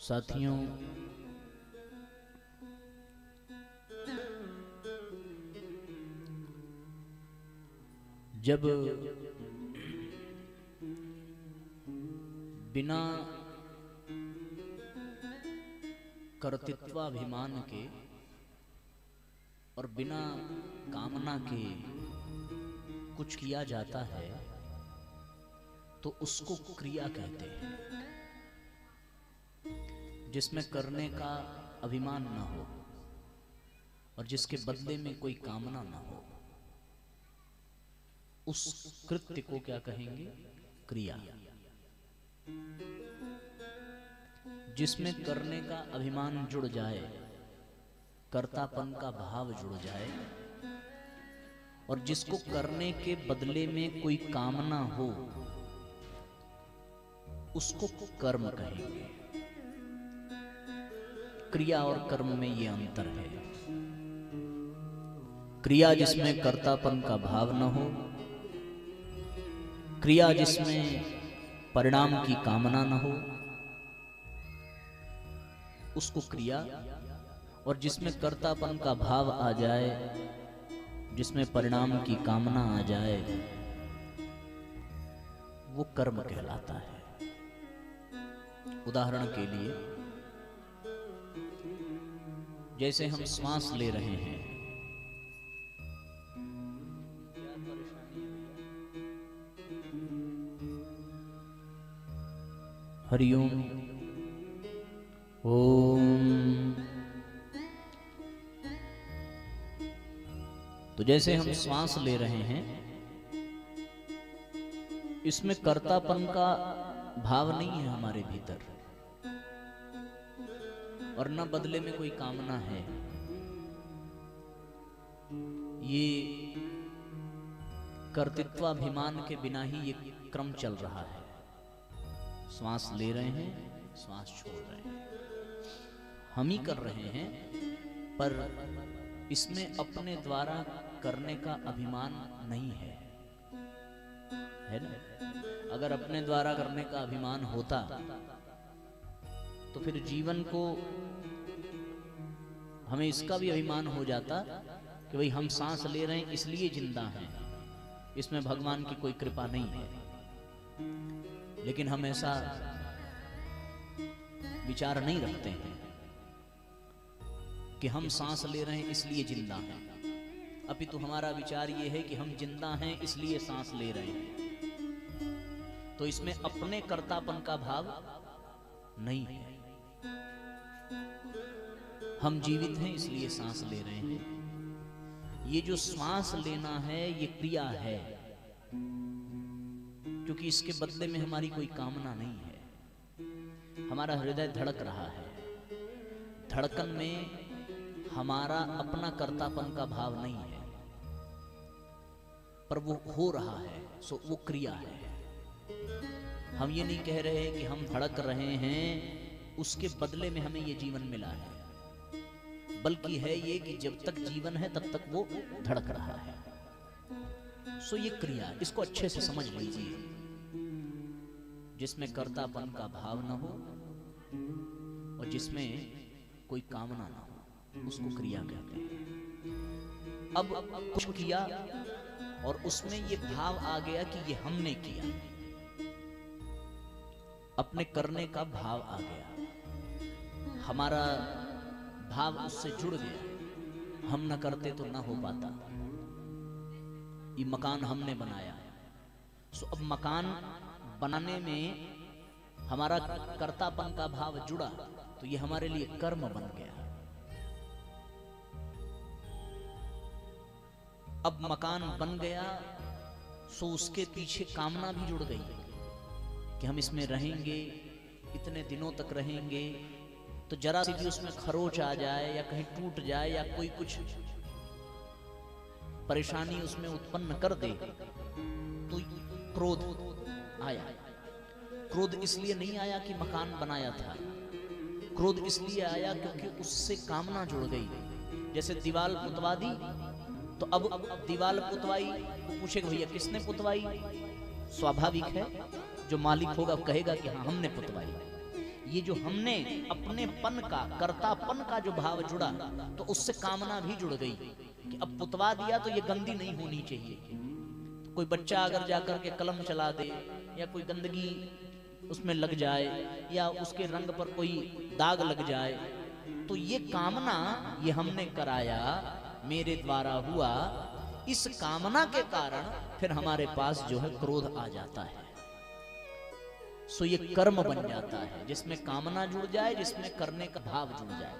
साथियों, जब बिना कर्तृत्वाभिमान के और बिना कामना के कुछ किया जाता है तो उसको क्रिया कहते हैं, जिसमें करने का अभिमान न हो और जिसके बदले में कोई कामना न हो, उस कृत्य को क्या कहेंगे? क्रिया। जिसमें करने का अभिमान जुड़ जाए, कर्तापन का भाव जुड़ जाए और जिसको करने के बदले में कोई कामना हो, उसको कर्म कहेंगे। क्रिया और कर्म में ये अंतर है। क्रिया जिसमें कर्तापन का भाव न हो, क्रिया जिसमें परिणाम की कामना न हो, उसको क्रिया, और जिसमें कर्तापन का भाव आ जाए, जिसमें परिणाम की कामना आ जाए, वो कर्म कहलाता है। उदाहरण के लिए, जैसे हम श्वास ले रहे हैं, हरिओम ओम। तो जैसे हम श्वास ले रहे हैं, इसमें कर्तापन का भाव नहीं है हमारे भीतर और न बदले में कोई कामना है। ये कर्तृत्वाभिमान के बिना ही ये क्रम चल रहा है। श्वास ले रहे हैं, श्वास छोड़ रहे हैं, हम ही कर रहे हैं, पर इसमें अपने द्वारा करने का अभिमान नहीं है, है ना? अगर अपने द्वारा करने का अभिमान होता तो फिर जीवन को हमें इसका भी अभिमान हो जाता कि भाई हम सांस ले रहे हैं इसलिए जिंदा हैं, इसमें भगवान की कोई कृपा नहीं है। लेकिन हम ऐसा विचार नहीं रखते हैं कि हम सांस ले रहे हैं इसलिए जिंदा हैं, अपितु हमारा विचार ये है कि हम जिंदा हैं इसलिए सांस ले रहे हैं। तो इसमें अपने कर्तापन का भाव नहीं है। हम जीवित हैं इसलिए सांस ले रहे हैं। ये जो श्वास लेना है ये क्रिया है, क्योंकि इसके बदले में हमारी कोई कामना नहीं है। हमारा हृदय धड़क रहा है, धड़कन में हमारा अपना कर्तापन का भाव नहीं है, पर वो हो रहा है, सो वो क्रिया है। हम ये नहीं कह रहे कि हम धड़क रहे हैं उसके बदले में हमें ये जीवन मिला है, बल्कि है ये कि जब तक जीवन है तब तक वो धड़क रहा है। सो ये क्रिया, इसको अच्छे से समझ लीजिए। जिसमें कर्तापन का भाव न हो और जिसमें कोई कामना न हो, उसको क्रिया कहते हैं। अब कुछ किया और उसमें ये भाव आ गया कि ये हमने किया, अपने करने का भाव आ गया, हमारा भाव उससे जुड़ गया। हम न करते तो न हो पाता। ये मकान हमने बनाया, सो अब मकान बनाने में हमारा कर्तापन का भाव जुड़ा, तो ये हमारे लिए कर्म बन गया। अब मकान बन गया, सो उसके पीछे कामना भी जुड़ गई कि हम इसमें रहेंगे, इतने दिनों तक रहेंगे। तो जरा सी भी उसमें खरोच आ जाए या कहीं टूट जाए या कोई कुछ परेशानी उसमें उत्पन्न कर दे तो क्रोध आया। क्रोध इसलिए नहीं आया कि मकान बनाया था, क्रोध इसलिए आया क्योंकि उससे कामना जुड़ गई। जैसे दीवार पुतवा दी, तो अब दीवार पुतवाई, वो पूछेगा भैया किसने पुतवाई? स्वाभाविक है जो मालिक होगा कहेगा कि हाँ हमने पुतवाई। ये जो हमने अपने पन का, कर्तापन का जो भाव जुड़ा, तो उससे कामना भी जुड़ गई कि अब पुतवा दिया तो ये गंदी नहीं होनी चाहिए। कोई बच्चा अगर जाकर के कलम चला दे या कोई गंदगी उसमें लग जाए या उसके रंग पर कोई दाग लग जाए, तो ये कामना ये हमने कराया, मेरे द्वारा हुआ, इस कामना के कारण फिर हमारे पास जो है क्रोध आ जाता है। सो ये कर्म बन जाता है, जिसमें कामना जुड़ जाए, जिसमें करने का भाव जुड़ जाए,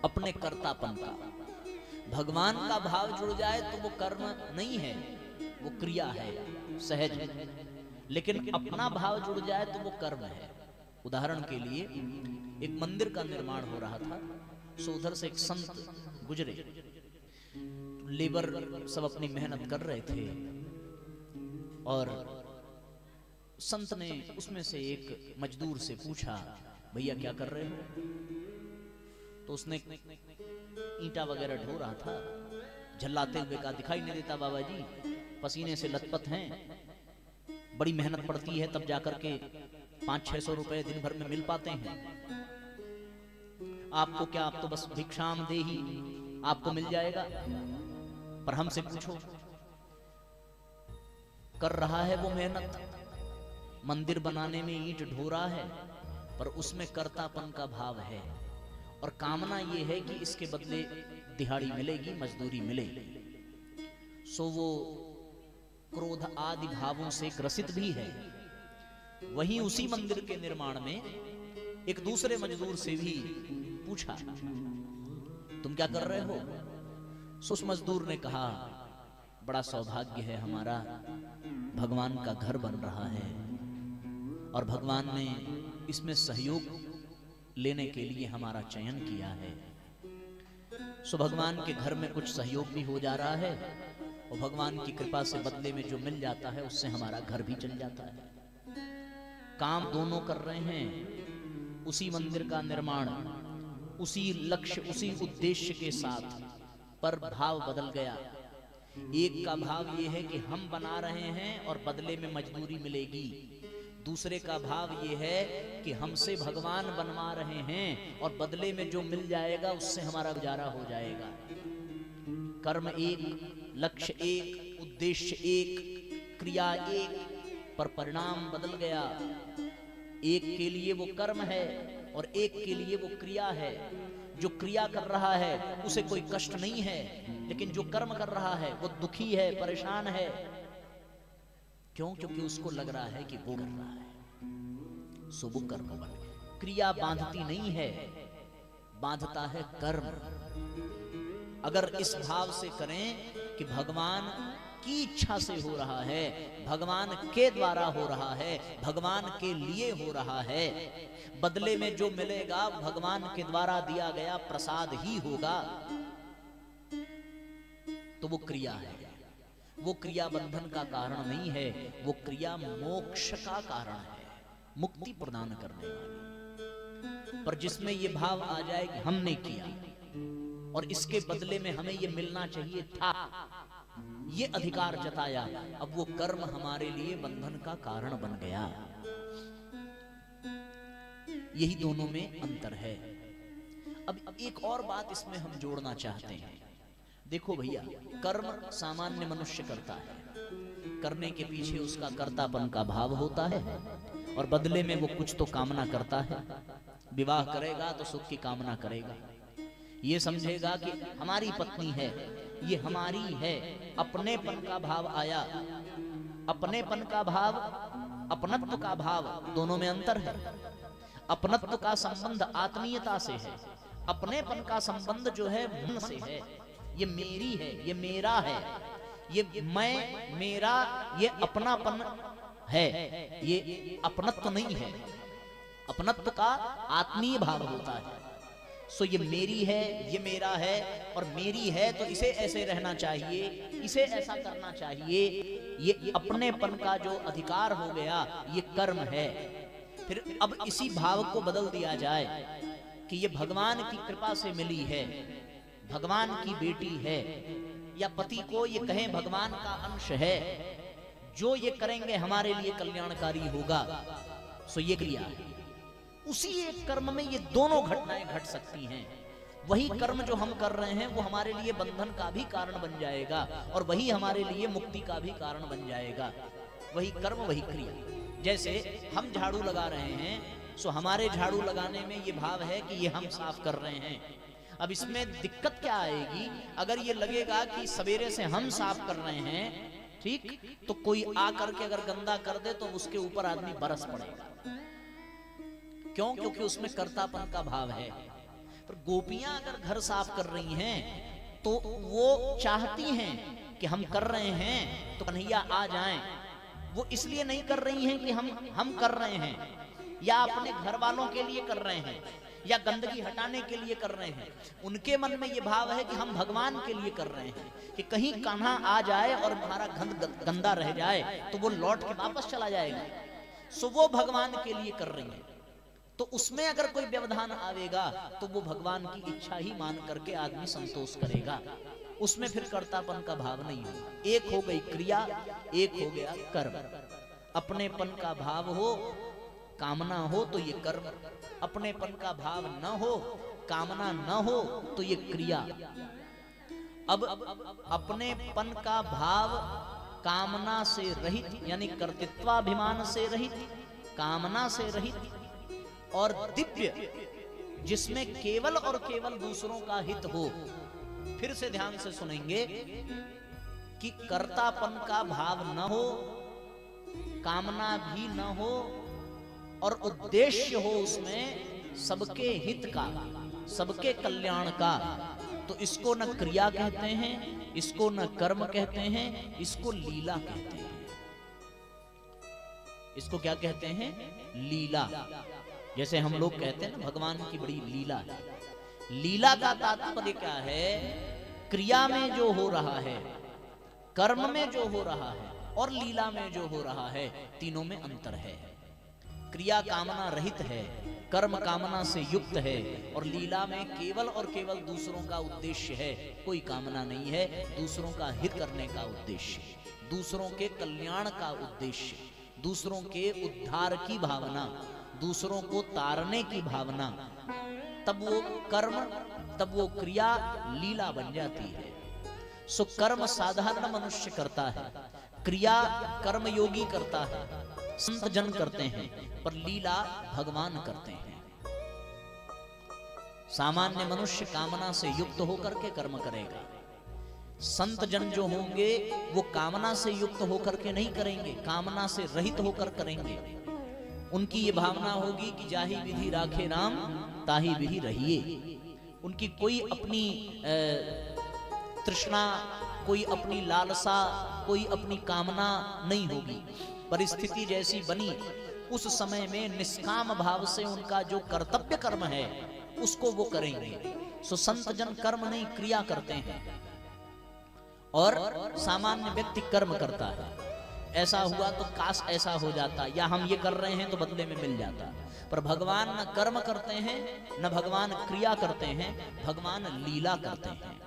अपने कर्तापन का। भगवान का भाव जुड़ जाए तो वो कर्म नहीं है, वो क्रिया है, सहज। लेकिन अपना भाव जुड़ जाए तो वो कर्म है। उदाहरण के लिए एक मंदिर का निर्माण हो रहा था, सो उधर से एक संत गुजरे, लेबर सब अपनी मेहनत कर रहे थे और संत ने उसमें से एक मजदूर से पूछा, भैया क्या कर रहे हो? तो उसने ईंटा वगैरह ढो रहा था, झल्लाते हुए कहा, दिखाई नहीं देता बाबा जी, पसीने से लथपथ हैं, बड़ी मेहनत पड़ती है तब जाकर के 500-600 रुपए दिन भर में मिल पाते हैं। आपको क्या, आप तो बस भिक्षाम दे ही आपको मिल जाएगा, पर हमसे पूछो। कर रहा है वो मेहनत, मंदिर बनाने में ईंट ढो रहा है, पर उसमें कर्तापन का भाव है और कामना ये है कि इसके बदले दिहाड़ी मिलेगी, मजदूरी मिलेगी। सो वो क्रोध आदि भावों से ग्रसित भी है। वहीं उसी मंदिर के निर्माण में एक दूसरे मजदूर से भी पूछा, तुम क्या कर रहे हो? सो उस मजदूर ने कहा, बड़ा सौभाग्य है हमारा, भगवान का घर बन रहा है और भगवान ने इसमें सहयोग लेने के लिए हमारा चयन किया है। सो भगवान के घर में कुछ सहयोग भी हो जा रहा है और भगवान की कृपा से बदले में जो मिल जाता है उससे हमारा घर भी चल जाता है। काम दोनों कर रहे हैं, उसी मंदिर का निर्माण, उसी लक्ष्य, उसी उद्देश्य के साथ, पर भाव बदल गया। एक का भाव ये है कि हम बना रहे हैं और बदले में मजदूरी मिलेगी, दूसरे का भाव ये है कि हमसे भगवान बनवा रहे हैं और बदले में जो मिल जाएगा उससे हमारा गुजारा हो जाएगा। कर्म एक, लक्ष्य एक, उद्देश्य एक, क्रिया एक, पर परिणाम बदल गया। एक के लिए वो कर्म है और एक के लिए वो क्रिया है। जो क्रिया कर रहा है उसे कोई कष्ट नहीं है, लेकिन जो कर्म कर रहा है वो दुखी है, परेशान है। क्यों? क्योंकि उसको लग रहा है कि वो कर रहा है। सो वो कर्म बन, क्रिया बांधती नहीं है, बांधता है कर्म। अगर इस भाव से करें कि भगवान की इच्छा से हो रहा है, भगवान के द्वारा हो रहा है, भगवान के लिए हो रहा है, बदले में जो मिलेगा भगवान के द्वारा दिया गया प्रसाद ही होगा, तो वो क्रिया है। वो क्रिया बंधन का कारण नहीं है, वो क्रिया मोक्ष का कारण है, मुक्ति प्रदान करने वाली। पर जिसमें ये भाव आ जाए कि हमने किया और इसके बदले में हमें ये मिलना चाहिए था, ये अधिकार जताया, अब वो कर्म हमारे लिए बंधन का कारण बन गया। यही दोनों में अंतर है। अब एक और बात इसमें हम जोड़ना चाहते हैं। देखो भैया, कर्म सामान्य मनुष्य करता है, करने के पीछे उसका कर्तापन का भाव होता है और बदले में वो कुछ तो कामना करता है। विवाह करेगा तो सुख की कामना करेगा, ये समझेगा कि हमारी पत्नी है, ये हमारी है, अपनेपन का भाव आया। अपनेपन का भाव, अपनत्व का भाव, दोनों में अंतर है। अपनत्व का संबंध आत्मीयता से है, अपनेपन का संबंध जो है मन से है। ये मेरी है, ये मेरा है, ये मैं, मेरा, ये अपनापन है, ये अपनत्व नहीं है। अपनत्व का आत्मीय भाव होता है। सो ये मेरी है, ये मेरा है, और मेरी है तो इसे ऐसे रहना चाहिए, इसे ऐसा करना चाहिए। ये अपनेपन का जो अधिकार हो गया, ये कर्म है। फिर अब इसी भाव को बदल दिया जाए कि ये भगवान की कृपा से मिली है, भगवान की बेटी है, या पति को ये कहें भगवान का अंश है, जो ये करेंगे हमारे लिए कल्याणकारी होगा। सो ये क्रिया है। उसी एक कर्म में ये दोनों घटनाएं घट सकती हैं। वही कर्म जो हम कर रहे हैं वो हमारे लिए बंधन का भी कारण बन जाएगा और वही हमारे लिए मुक्ति का भी कारण बन जाएगा। वही कर्म वही क्रिया। जैसे हम झाड़ू लगा रहे हैं, सो हमारे झाड़ू लगाने में ये भाव है कि ये हम साफ कर रहे हैं। अब इसमें दिक्कत क्या आएगी, अगर ये लगेगा कि सवेरे से हम साफ कर रहे हैं, ठीक, तो कोई आकर के अगर गंदा कर दे तो उसके ऊपर आदमी बरस पड़ेगा। क्यों? क्योंकि उसमें कर्तापन का भाव है। पर गोपियां अगर घर साफ कर रही हैं तो वो चाहती हैं कि हम कर रहे हैं तो कन्हैया आ जाएं। वो इसलिए नहीं कर रही हैं कि हम कर रहे हैं या अपने घर वालों के लिए कर रहे हैं या गंदगी हटाने के लिए कर रहे हैं। उनके मन में ये भाव है कि हम भगवान के लिए कर रहे हैं, कि कहीं कान्हा आ जाए और हमारा गंदा रह जाए तो वो लौट के वापस चला जाएगा। सो वो भगवान के लिए कर रही है। तो उसमें अगर कोई व्यवधान आवेगा तो वो भगवान की इच्छा ही मान करके आदमी संतोष करेगा। उसमें फिर कर्तापन का भाव नहीं होगा। एक हो गई क्रिया, एक हो गया कर्म। अपनेपन का भाव हो, कामना हो तो ये कर्म, अपनेपन का भाव न हो, कामना न हो तो ये क्रिया। अब अपनेपन का भाव कामना से रहित यानी कर्तृत्वाभिमान से रहित, कामना से रहित और दिव्य, जिसमें केवल और केवल दूसरों का हित हो। फिर से ध्यान से सुनेंगे कि कर्तापन का भाव न हो, कामना भी न हो और उद्देश्य हो उसमें सबके हित का, सबके कल्याण का। तो इसको न क्रिया कहते हैं, इसको न कर्म कहते हैं, इसको लीला कहते हैं। इसको क्या कहते हैं? लीला। जैसे हम लोग कहते हैं ना भगवान की बड़ी लीला है। लीला का तात्पर्य क्या है? क्रिया में जो हो रहा है, कर्म में जो हो रहा है और लीला में जो हो रहा है, तीनों में अंतर है। क्रिया कामना रहित है, कर्म कामना से युक्त है और लीला में केवल और केवल दूसरों का उद्देश्य है। कोई कामना नहीं है, दूसरों का हित करने का उद्देश्य, दूसरों के कल्याण का उद्देश्य, दूसरों के उद्धार की भावना, दूसरों को तारने की भावना। तब वो कर्म, तब वो क्रिया लीला बन जाती है। सो कर्म साधारण मनुष्य करता है, क्रिया कर्मयोगी करता है, संत जन करते हैं, पर लीला भगवान करते हैं। सामान्य मनुष्य कामना से युक्त होकर के कर्म करेगा। संत जन जो होंगे वो कामना से युक्त होकर के नहीं करेंगे, कामना से रहित होकर करेंगे। उनकी ये भावना होगी कि जाहि विधि राखे राम ताहि विधि रहिए। उनकी कोई अपनी तृष्णा, कोई अपनी लालसा, कोई अपनी कामना नहीं होगी। परिस्थिति जैसी बनी उस समय में निष्काम भाव से उनका जो कर्तव्य कर्म है उसको वो करेंगे। सो संत जन कर्म नहीं क्रिया करते हैं और सामान्य व्यक्ति कर्म करता है। ऐसा हुआ तो काश ऐसा हो जाता, या हम ये कर रहे हैं तो बदले में मिल जाता। पर भगवान न कर्म करते हैं न भगवान क्रिया करते हैं, भगवान लीला करते हैं।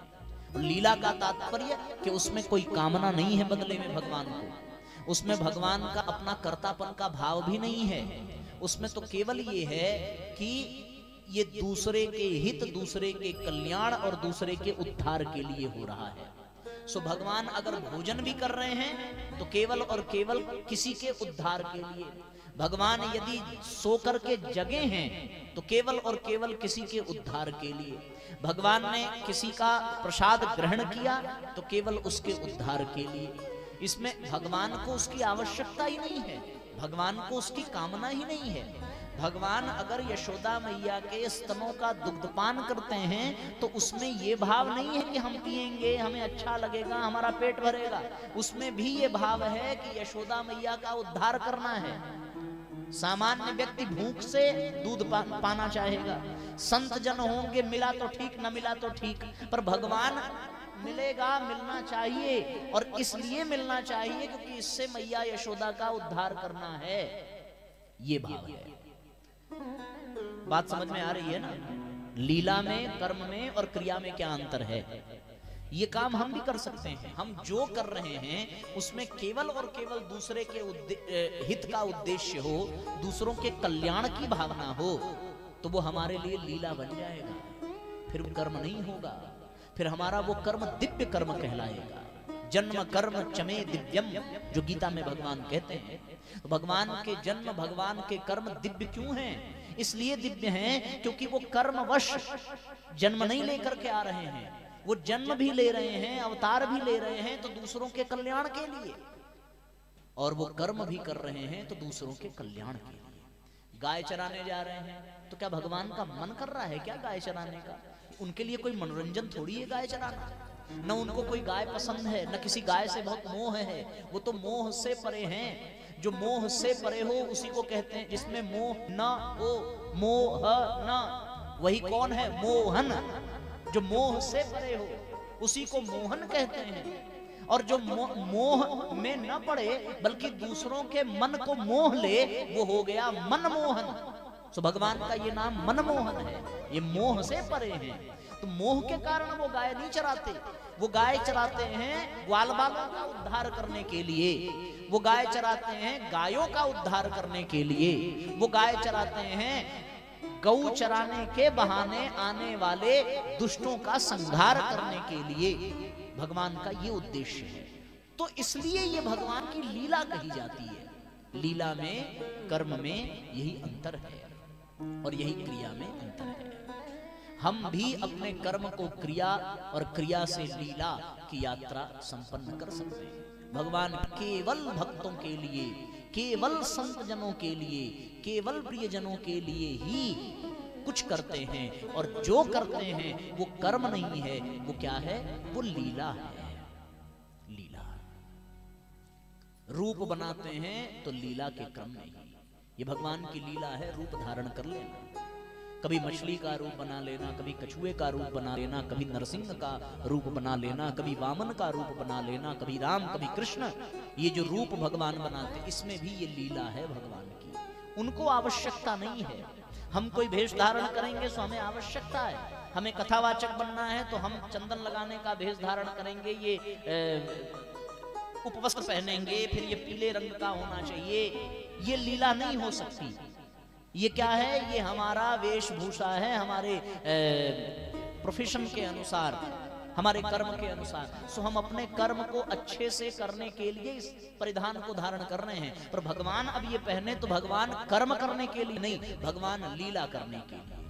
और लीला का तात्पर्य कि उसमें कोई कामना नहीं है बदले में भगवान को, उसमें भगवान का अपना कर्तापन का भाव भी नहीं है। उसमें तो केवल ये है कि ये दूसरे के हित, दूसरे के कल्याण और दूसरे के उद्धार के लिए हो रहा है। सो भगवान अगर भोजन भी कर रहे हैं तो केवल और केवल किसी के उद्धार के लिए। भगवान यदि सो कर के जगे हैं तो केवल और केवल किसी के उद्धार के लिए। भगवान ने किसी का प्रसाद ग्रहण किया तो केवल उसके उद्धार के लिए। इसमें भगवान को उसकी आवश्यकता ही नहीं है, भगवान को उसकी कामना ही नहीं है। भगवान अगर यशोदा मैया के स्तनों का दुग्धपान करते हैं तो उसमें ये भाव नहीं है कि हम पिएंगे, हमें अच्छा लगेगा, हमारा पेट भरेगा। उसमें भी ये भाव है कि यशोदा मैया का उद्धार करना है। सामान्य व्यक्ति भूख से दूध पाना चाहेगा, संत जन होंगे मिला तो ठीक, न मिला तो ठीक, पर भगवान मिलेगा, मिलना चाहिए। और इसलिए मिलना चाहिए क्योंकि इससे मैया यशोदा का उद्धार करना है, ये भाव है। बात समझ में आ रही है ना? लीला में, कर्म में और क्रिया में क्या अंतर है? ये काम हम भी कर सकते हैं। हम जो कर रहे हैं उसमें केवल और केवल दूसरे के हित का उद्देश्य हो, दूसरों के कल्याण की भावना हो, तो वो हमारे लिए लीला बन जाएगा, फिर वो कर्म नहीं होगा, फिर हमारा वो कर्म दिव्य कर्म कहलाएगा। जन्म कर्म चमे दिव्यम, जो गीता में भगवान कहते हैं। तो भगवान के जन्म, भगवान के कर्म दिव्य क्यों हैं? इसलिए दिव्य हैं क्योंकि वो कर्मवश जन्म नहीं लेकर के आ रहे हैं, वो जन्म भी ले रहे हैं, अवतार भी ले रहे हैं तो दूसरों के कल्याण के लिए, और वो कर्म भी कर रहे हैं तो दूसरों के कल्याण के लिए। गाय चराने जा रहे हैं तो क्या भगवान का मन कर रहा है क्या गाय चराने का? उनके लिए कोई मनोरंजन थोड़ी है गाय चराना। न उनको कोई गाय पसंद है, न किसी गाय से बहुत मोह है, वो तो मोह से परे हैं। जो मोह से परे हो उसी को कहते हैं, जिसमें मोह न हो, मोह न, वही कौन है? मोहन। जो मोह से परे हो उसी को मोहन कहते हैं। और जो मोह में न पड़े बल्कि दूसरों के मन को मोह ले, वो हो गया मनमोहन। तो भगवान का ये नाम मनमोहन है, ये मोह से परे हैं। तो मोह के कारण वो गाय नहीं चराते, वो गाय चराते हैं ग्वाल बालों का उद्धार करने के लिए, वो गाय चराते हैं गायों का उद्धार करने के लिए, वो गाय चराते हैं गौ चराने के बहाने आने वाले दुष्टों का संहार करने के लिए। भगवान का ये उद्देश्य है। तो इसलिए ये भगवान की लीला कही जाती है। लीला में, कर्म में यही अंतर है और यही क्रिया में अंतर है। हम भी अपने कर्म को क्रिया और क्रिया से लीला की यात्रा संपन्न कर सकते हैं। भगवान केवल भक्तों के लिए, केवल संत जनों के लिए, केवल प्रियजनों के लिए ही कुछ करते हैं, और जो करते हैं वो कर्म नहीं है, वो क्या है? वो लीला है। लीला रूप बनाते हैं तो लीला के क्रम नहीं। ये भगवान की लीला है, रूप धारण कर लेना। कभी मछली का रूप बना लेना, कभी कछुए का रूप बना लेना, कभी नरसिंह का रूप बना लेना, कभी वामन का रूप बना लेना, कभी राम, कभी कृष्ण। ये जो रूप भगवान बनाते, इसमें भी ये लीला है भगवान की। उनको आवश्यकता नहीं है। हम कोई भेष धारण करेंगे तो हमें आवश्यकता है। हमें कथावाचक बनना है तो हम चंदन लगाने का भेष धारण करेंगे, ये उपवस्त्र पहनेंगे, फिर ये पीले रंग का होना चाहिए। ये लीला नहीं हो सकती। ये क्या है? ये हमारा वेशभूषा है, हमारे प्रोफेशन के अनुसार, हमारे कर्म के अनुसार। सो हम अपने कर्म को अच्छे से करने के लिए इस परिधान को धारण कर रहे हैं। पर भगवान अब ये पहने तो भगवान कर्म करने के लिए नहीं, भगवान लीला करने के लिए।